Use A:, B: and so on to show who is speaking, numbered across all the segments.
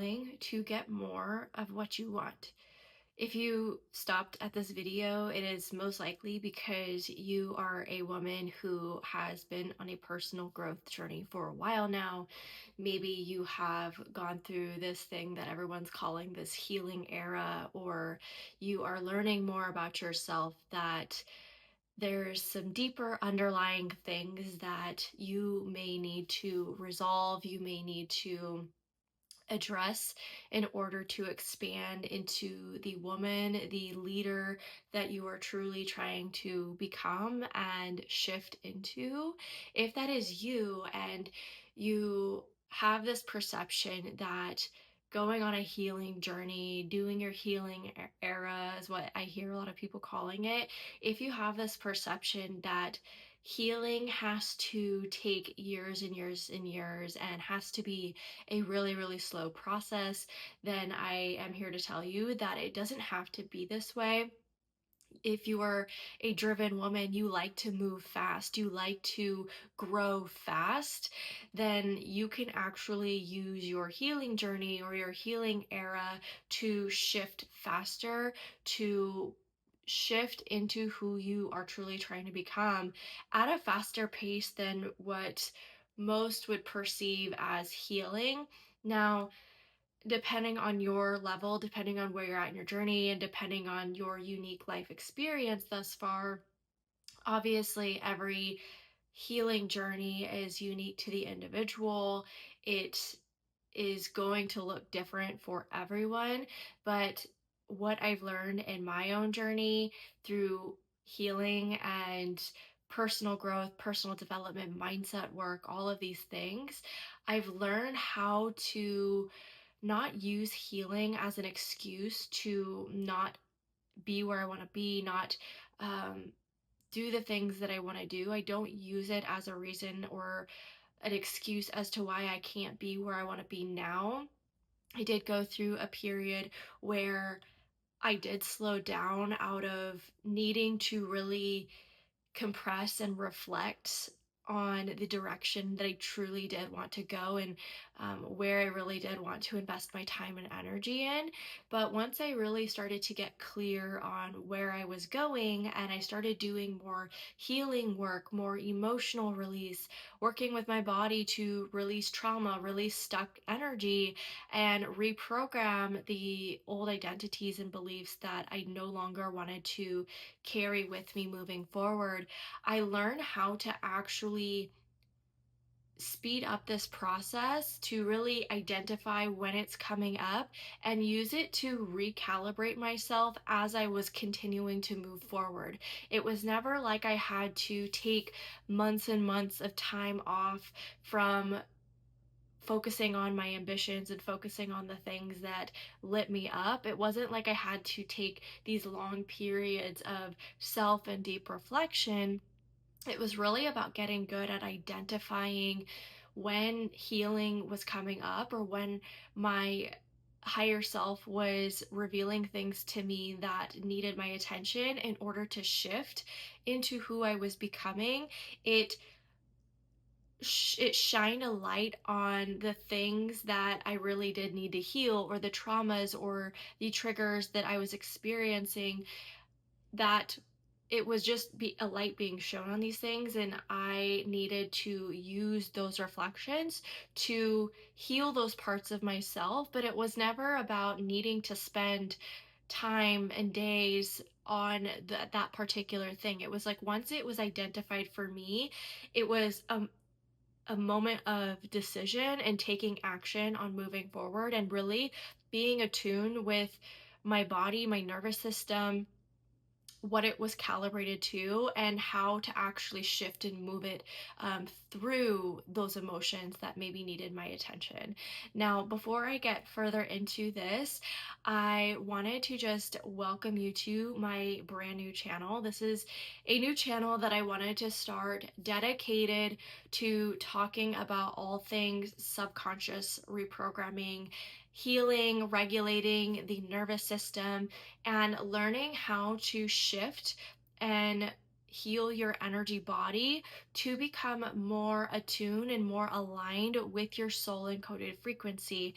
A: healing to get more of what you want. If you stopped at this video, it is most likely because you are a woman who has been on a personal growth journey for a while now. Maybe you have gone through this thing that everyone's calling this healing era, or you are learning more about yourself, that there's some deeper underlying things that you may need to resolve, you may need to address in order to expand into the woman, the leader that you are truly trying to become and shift into. If that is you and you have this perception that going on a healing journey, doing your healing era is what I hear a lot of people calling it. If you have this perception that healing has to take years and years and years and has to be a really, really slow process, then I am here to tell you that it doesn't have to be this way. If you are a driven woman, you like to move fast, you like to grow fast, then you can actually use your healing journey or your healing era to shift faster, to shift into who you are truly trying to become at a faster pace than what most would perceive as healing. Now, depending on your level, depending on where you're at in your journey, and depending on your unique life experience thus far, obviously every healing journey is unique to the individual. It is going to look different for everyone, but what I've learned in my own journey through healing and personal growth, personal development, mindset work, all of these things, I've learned how to not use healing as an excuse to not be where I want to be, not um, do the things that I want to do. I don't use it as a reason or an excuse as to why I can't be where I want to be now. I did go through a period where I did slow down out of needing to really compress and reflect on the direction that I truly did want to go, and where I really did want to invest my time and energy in. But once I really started to get clear on where I was going and I started doing more healing work, more emotional release, working with my body to release trauma, release stuck energy, and reprogram the old identities and beliefs that I no longer wanted to carry with me moving forward, I learned how to actually speed up this process to really identify when it's coming up and use it to recalibrate myself as I was continuing to move forward. It was never like I had to take months and months of time off from focusing on my ambitions and focusing on the things that lit me up. It wasn't like I had to take these long periods of self and deep reflection. It was really about getting good at identifying when healing was coming up or when my higher self was revealing things to me that needed my attention in order to shift into who I was becoming. It shined a light on the things that I really did need to heal, or the traumas or the triggers that I was experiencing, that it was just a light being shown on these things, and I needed to use those reflections to heal those parts of myself. But it was never about needing to spend time and days on that particular thing. It was like once it was identified for me, it was a moment of decision and taking action on moving forward and really being attuned with my body, my nervous system, what it was calibrated to, and how to actually shift and move it through those emotions that maybe needed my attention. Now, before I get further into this, I wanted to just welcome you to my brand new channel. This is a new channel that I wanted to start dedicated to talking about all things subconscious reprogramming, healing, regulating the nervous system, and learning how to shift and heal your energy body to become more attuned and more aligned with your soul encoded frequency.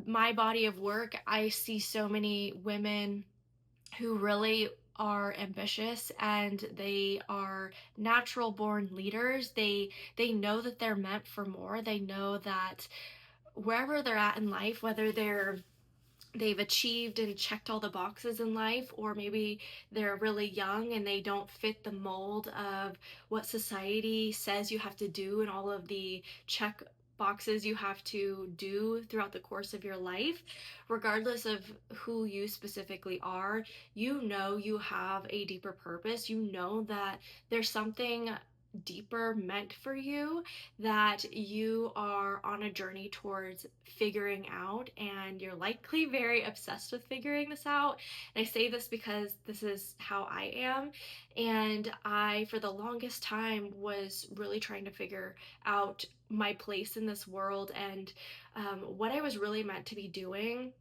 A: my body of work, I see so many women who really are ambitious, and they are natural born leaders. They know that they're meant for more. They know that wherever they're at in life, whether they've achieved and checked all the boxes in life, or maybe they're really young and they don't fit the mold of what society says you have to do and all of the check boxes you have to do throughout the course of your life. Regardless of who you specifically are, you know you have a deeper purpose. You know that there's something deeper meant for you, that you are on a journey towards figuring out, and you're likely very obsessed with figuring this out. And I say this because this is how I am. And I, for the longest time, was really trying to figure out my place in this world, and what I was really meant to be doing.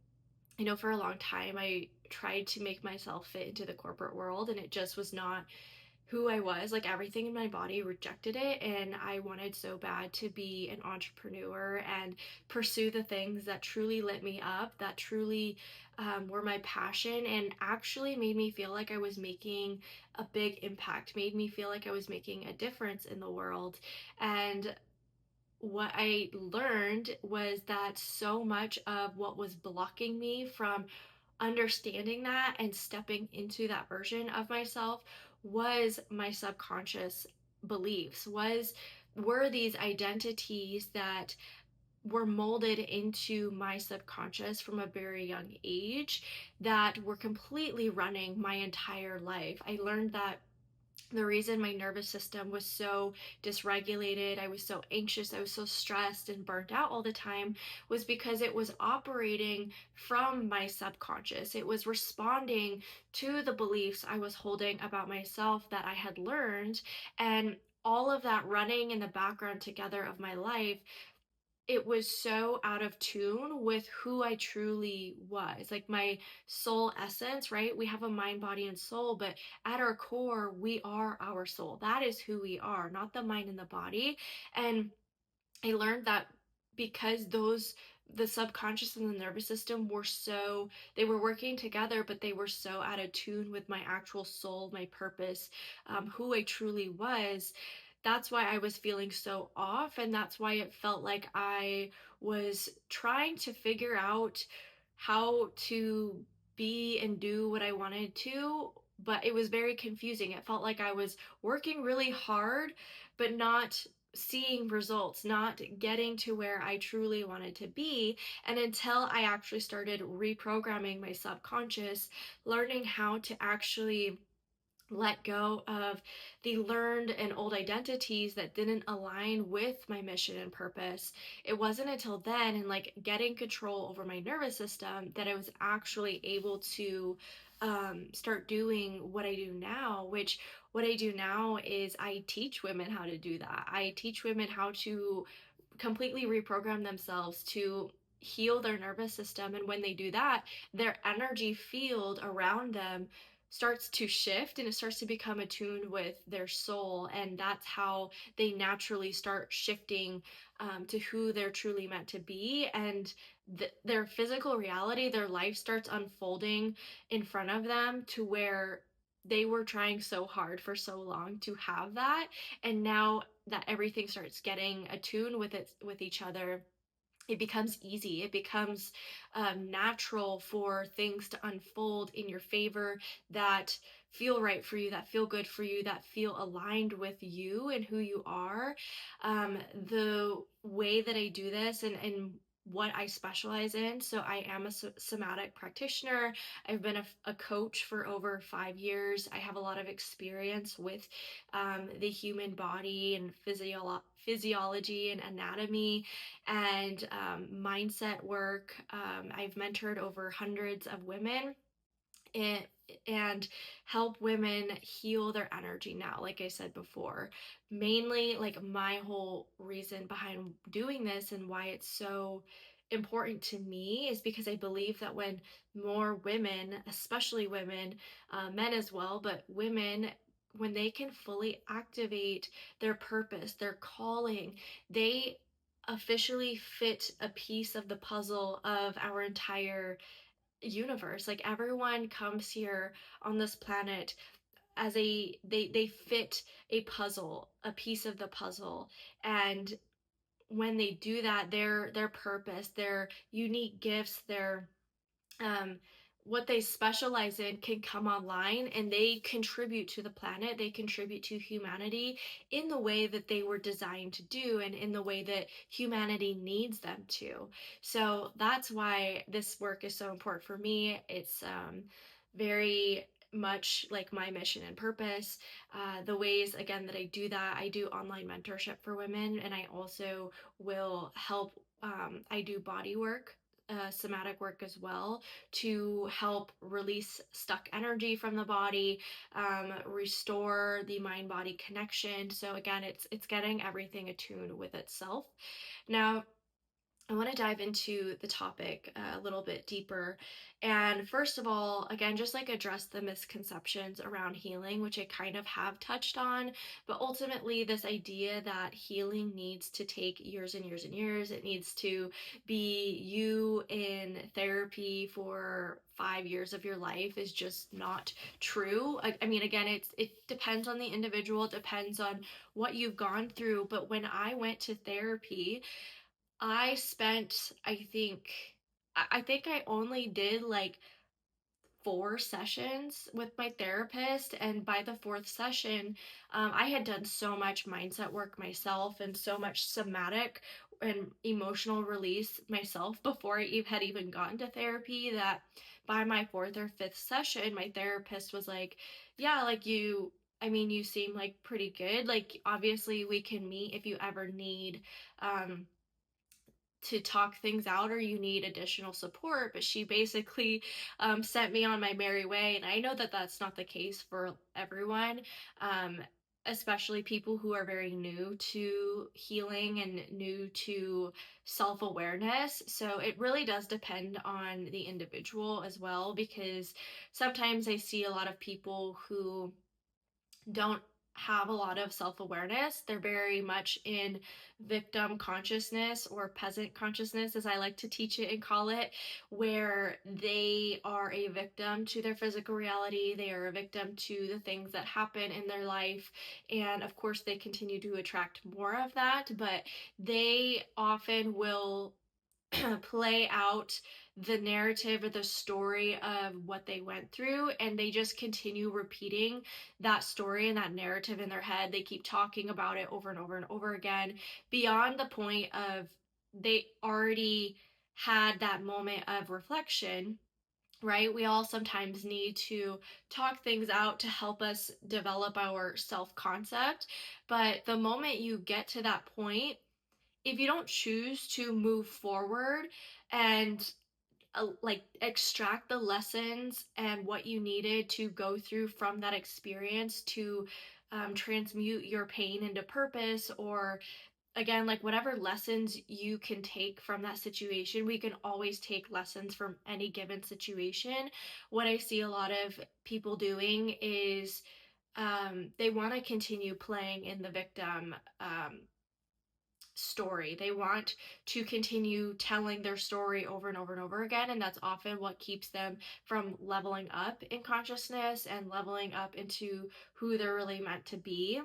A: I know for a long time I tried to make myself fit into the corporate world, and it just was not who I was. Like, everything in my body rejected it, and I wanted so bad to be an entrepreneur and pursue the things that truly lit me up, that truly were my passion, and actually made me feel like I was making a big impact, made me feel like I was making a difference in the world. And what I learned was that so much of what was blocking me from understanding that and stepping into that version of myself was my subconscious beliefs, was were these identities that were molded into my subconscious from a very young age, that were completely running my entire life. I learned that the reason my nervous system was so dysregulated, I was so anxious, I was so stressed and burnt out all the time, was because it was operating from my subconscious. It was responding to the beliefs I was holding about myself that I had learned. And all of that running in the background together of my life, it was so out of tune with who I truly was, like my soul essence, right? We have a mind, body, and soul, but at our core, we are our soul. That is who we are, not the mind and the body. And I learned that because the subconscious and the nervous system were so, they were working together, but they were so out of tune with my actual soul, my purpose, who I truly was. That's why I was feeling so off, and that's why it felt like I was trying to figure out how to be and do what I wanted to, but it was very confusing. It felt like I was working really hard, but not seeing results, not getting to where I truly wanted to be. And until I actually started reprogramming my subconscious, learning how to actually let go of the learned and old identities that didn't align with my mission and purpose. It wasn't until then, and like getting control over my nervous system, that I was actually able to start doing what I do now, which what I do now is I teach women how to do that. I teach women how to completely reprogram themselves to heal their nervous system. And when they do that, their energy field around them starts to shift, and it starts to become attuned with their soul. And that's how they naturally start shifting to who they're truly meant to be. And their physical reality, their life starts unfolding in front of them, to where they were trying so hard for so long to have that. And now that everything starts getting attuned with it, with each other, it becomes easy. It becomes natural for things to unfold in your favor, that feel right for you, that feel good for you, that feel aligned with you and who you are. The way that I do this, and what I specialize in. So I am a somatic practitioner. I've been a coach for over 5 years. I have a lot of experience with the human body and physiology and anatomy and mindset work. I've mentored over hundreds of women, and and help women heal their energy now. Like I said before, mainly, like, my whole reason behind doing this and why it's so important to me is because I believe that when more women, especially women, men as well, but women, when they can fully activate their purpose, their calling, they officially fit a piece of the puzzle of our entire universe. Like everyone comes here on this planet as they fit a puzzle, a piece of the puzzle. And when they do that, their purpose, their unique gifts, their um, what they specialize in can come online, and they contribute to the planet, they contribute to humanity in the way that they were designed to do and in the way that humanity needs them to. So that's why this work is so important for me. It's very much like my mission and purpose. The ways, again, that I do that, I do online mentorship for women, and I also will help. I do body work, somatic work as well, to help release stuck energy from the body, restore the mind body connection. So again, it's getting everything attuned with itself. Now, I want to dive into the topic a little bit deeper. And first of all, again, just like address the misconceptions around healing, which I kind of have touched on. But ultimately, this idea that healing needs to take years and years and years, it needs to be you in therapy for 5 years of your life is just not true. I mean, again, it depends on the individual, it depends on what you've gone through. But when I went to therapy, I spent, I think I only did like 4 sessions with my therapist. And by the fourth session, I had done so much mindset work myself and so much somatic and emotional release myself before I had even gotten to therapy, that by my fourth or fifth session, my therapist was like, yeah, like I mean, you seem like pretty good. Like, obviously, we can meet if you ever need to talk things out or you need additional support. But she basically sent me on my merry way. And I know that that's not the case for everyone, um, especially people who are very new to healing and new to self awareness. So it really does depend on the individual as well, because sometimes I see a lot of people who don't have a lot of self awareness. They're very much in victim consciousness, or peasant consciousness, as I like to teach it and call it, where they are a victim to their physical reality. They are a victim to the things that happen in their life. And of course, they continue to attract more of that, but they often will play out the narrative or the story of what they went through, and they just continue repeating that story and that narrative in their head. They keep talking about it over and over and over again, beyond the point of they already had that moment of reflection. Right? We all sometimes need to talk things out to help us develop our self concept. But the moment you get to that point, if you don't choose to move forward and like extract the lessons and what you needed to go through from that experience to transmute your pain into purpose, or again, like whatever lessons you can take from that situation, we can always take lessons from any given situation. What I see a lot of people doing is they want to continue playing in the victim story. They want to continue telling their story over and over and over again. And that's often what keeps them from leveling up in consciousness and leveling up into who they're really meant to be.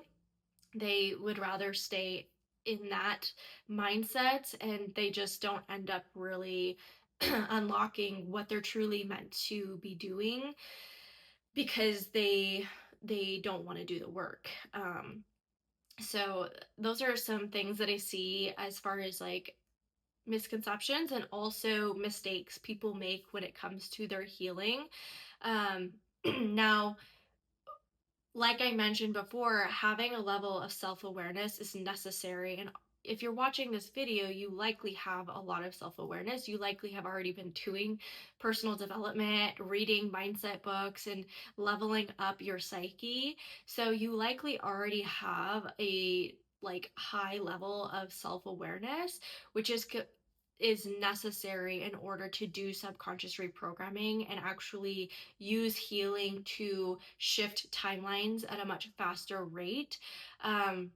A: They would rather stay in that mindset, and they just don't end up really unlocking what they're truly meant to be doing, because they don't want to do the work. So those are some things that I see as far as like misconceptions and also mistakes people make when it comes to their healing. Now, like I mentioned before, having a level of self awareness is necessary. And if you're watching this video, you likely have a lot of self awareness. You likely have already been doing personal development, reading mindset books, and leveling up your psyche. So you likely already have a like high level of self awareness, which is necessary in order to do subconscious reprogramming and actually use healing to shift timelines at a much faster rate. Um,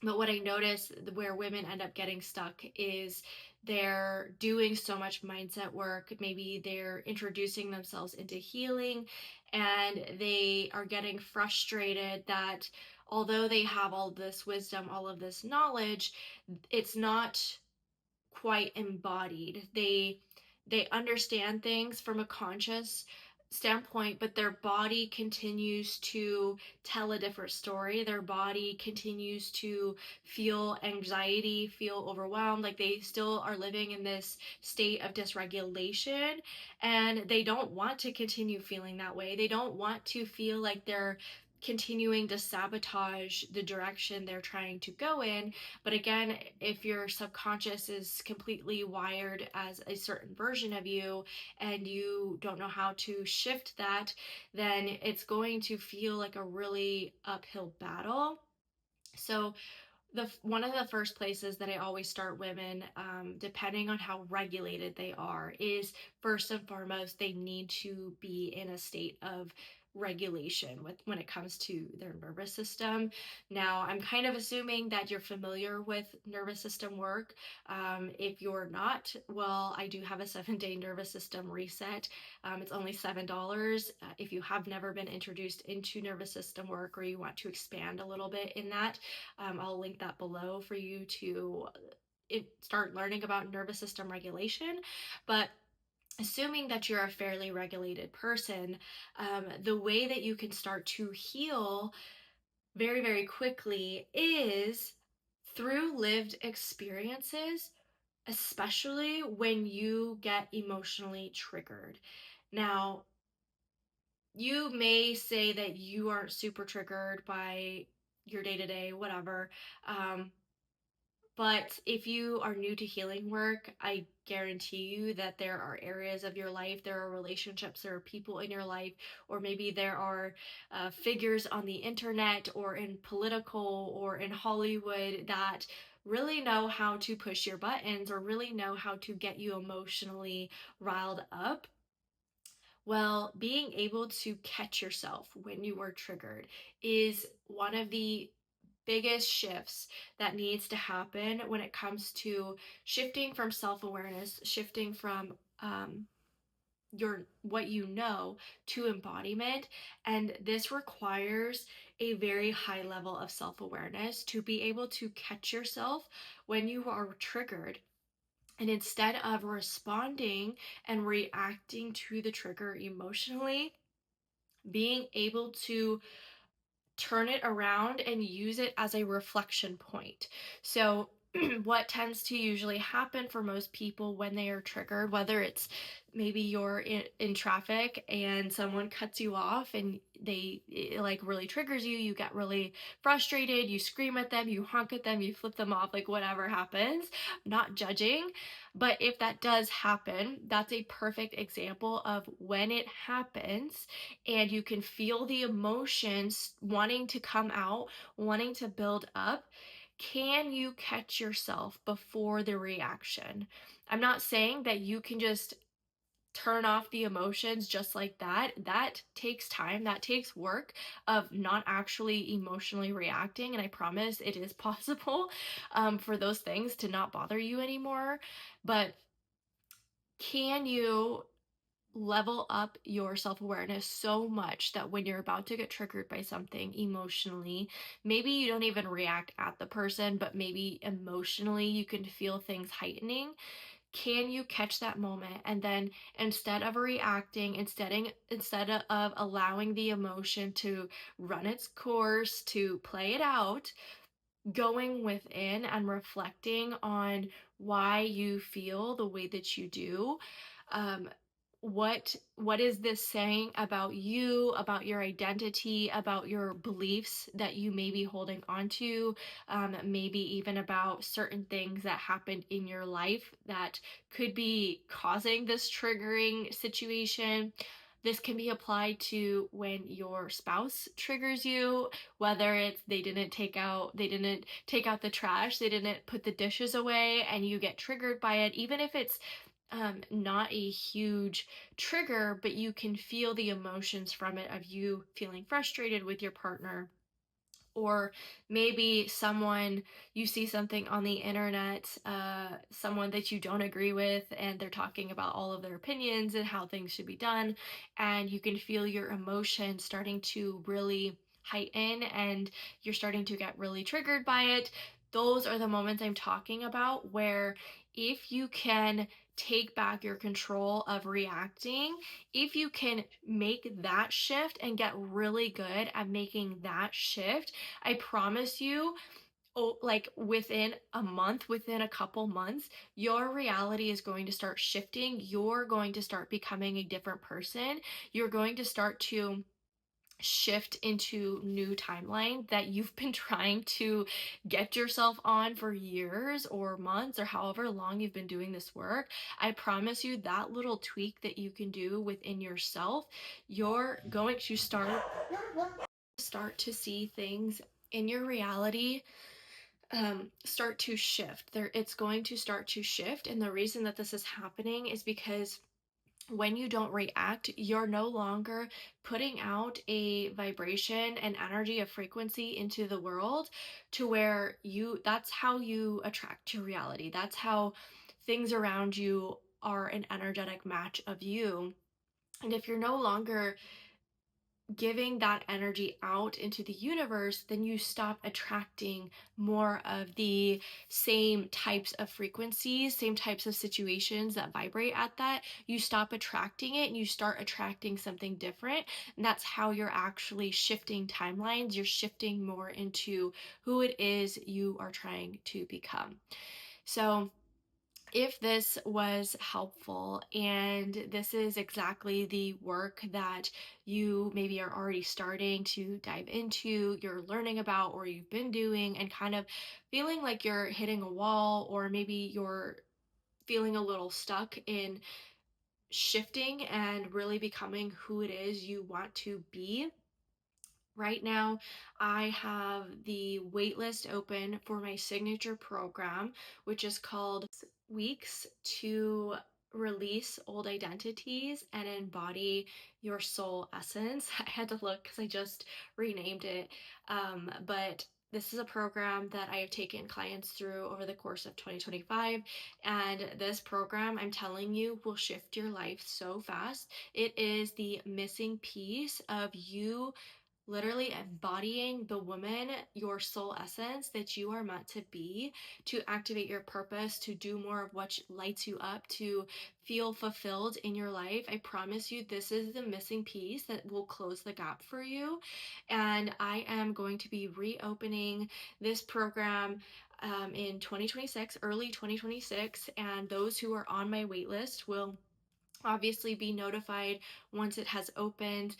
A: But what I notice where women end up getting stuck is they're doing so much mindset work. Maybe they're introducing themselves into healing, and they are getting frustrated that although they have all this wisdom, all of this knowledge, it's not quite embodied. They understand things from a conscious standpoint, but their body continues to tell a different story. Their body continues to feel anxiety, feel overwhelmed, like they still are living in this state of dysregulation, and they don't want to continue feeling that way. They don't want to feel like they're continuing to sabotage the direction they're trying to go in. But again, if your subconscious is completely wired as a certain version of you and you don't know how to shift that, then it's going to feel like a really uphill battle. So the one of the first places that I always start women, depending on how regulated they are, is first and foremost they need to be in a state of regulation with when it comes to their nervous system. Now, I'm kind of assuming that you're familiar with nervous system work. If you're not, well, I do have a 7-day nervous system reset. It's only $7. If you have never been introduced into nervous system work or you want to expand a little bit in that, I'll link that below for you to start learning about nervous system regulation. But assuming that you're a fairly regulated person, the way that you can start to heal very, very quickly is through lived experiences, especially when you get emotionally triggered. Now, you may say that you aren't super triggered by your day to day, whatever. Um, But if you are new to healing work, I guarantee you that there are areas of your life, there are relationships, there are people in your life, or maybe there are figures on the internet or in political or in Hollywood that really know how to push your buttons or really know how to get you emotionally riled up. Well, being able to catch yourself when you are triggered is one of the biggest shifts that needs to happen when it comes to shifting from self-awareness, shifting from your what you know to embodiment. And this requires a very high level of self-awareness to be able to catch yourself when you are triggered, and instead of responding and reacting to the trigger emotionally, being able to turn it around and use it as a reflection point. So, what tends to usually happen for most people when they are triggered, whether it's maybe you're in traffic and someone cuts you off and it like really triggers you, you get really frustrated, you scream at them, you honk at them, you flip them off, like whatever happens, not judging. But if that does happen, that's a perfect example of when it happens and you can feel the emotions wanting to come out, wanting to build up. Can you catch yourself before the reaction? I'm not saying that you can just turn off the emotions just like that. That takes time, that takes work of not actually emotionally reacting. And I promise it is possible for those things to not bother you anymore. But can you level up your self awareness so much that when you're about to get triggered by something emotionally, maybe you don't even react at the person, but maybe emotionally you can feel things heightening? Can you catch that moment and then instead of reacting, instead of allowing the emotion to run its course, to play it out, going within and reflecting on why you feel the way that you do? um, what is this saying about you, about your identity, about your beliefs that you may be holding on to, maybe even about certain things that happened in your life that could be causing this triggering situation? This can be applied to when your spouse triggers you, whether it's they didn't take out the trash, they didn't put the dishes away, and you get triggered by it, even if it's not a huge trigger, but you can feel the emotions from it of you feeling frustrated with your partner. Or maybe someone, you see something on the internet, someone that you don't agree with, and they're talking about all of their opinions and how things should be done, and you can feel your emotions starting to really heighten and you're starting to get really triggered by it. Those are the moments I'm talking about, where if you can take back your control of reacting, if you can make that shift and get really good at making that shift, I promise you, oh, like within a month, within a couple months, your reality is going to start shifting. You're going to start becoming a different person. You're going to start to shift into new timeline that you've been trying to get yourself on for years or months or however long you've been doing this work. I promise you, that little tweak that you can do within yourself, you're going to start to see things in your reality start to shift. It's going to start to shift, and the reason that this is happening is because when you don't react, you're no longer putting out a vibration and energy, a frequency into the world to where that's how you attract your reality. That's how things around you are an energetic match of you. And if you're no longer giving that energy out into the universe, then you stop attracting more of the same types of frequencies, same types of situations that vibrate at that. You stop attracting it and you start attracting something different. And that's how you're actually shifting timelines. You're shifting more into who it is you are trying to become. So, if this was helpful and this is exactly the work that you maybe are already starting to dive into, you're learning about, or you've been doing, and kind of feeling like you're hitting a wall, or maybe you're feeling a little stuck in shifting and really becoming who it is you want to be. Right now, I have the waitlist open for my signature program, which is called Weeks to Release Old Identities and Embody Your Soul Essence. I had to look because I just renamed it. But this is a program that I have taken clients through over the course of 2025. And this program, I'm telling you, will shift your life so fast. It is the missing piece of you literally embodying the woman, your soul essence that you are meant to be, to activate your purpose, to do more of what lights you up, to feel fulfilled in your life. I promise you, this is the missing piece that will close the gap for you. And I am going to be reopening this program in 2026, early 2026. And those who are on my waitlist will obviously be notified once it has opened,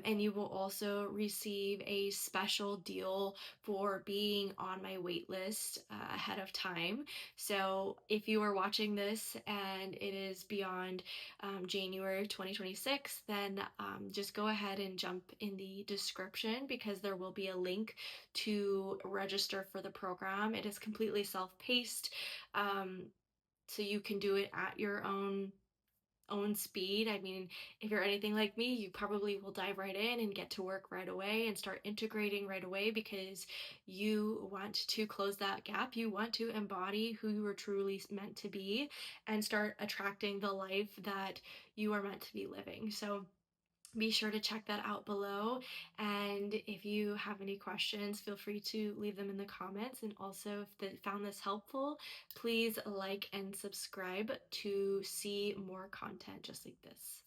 A: and you will also receive a special deal for being on my wait list ahead of time. So if you are watching this and it is beyond January 2026, then just go ahead and jump in the description, because there will be a link to register for the program. It is completely self-paced, so you can do it at your own speed. I mean, if you're anything like me, you probably will dive right in and get to work right away and start integrating right away, because you want to close that gap. You want to embody who you are truly meant to be and start attracting the life that you are meant to be living. So be sure to check that out below. And if you have any questions, feel free to leave them in the comments. And also, if you found this helpful, please like and subscribe to see more content just like this.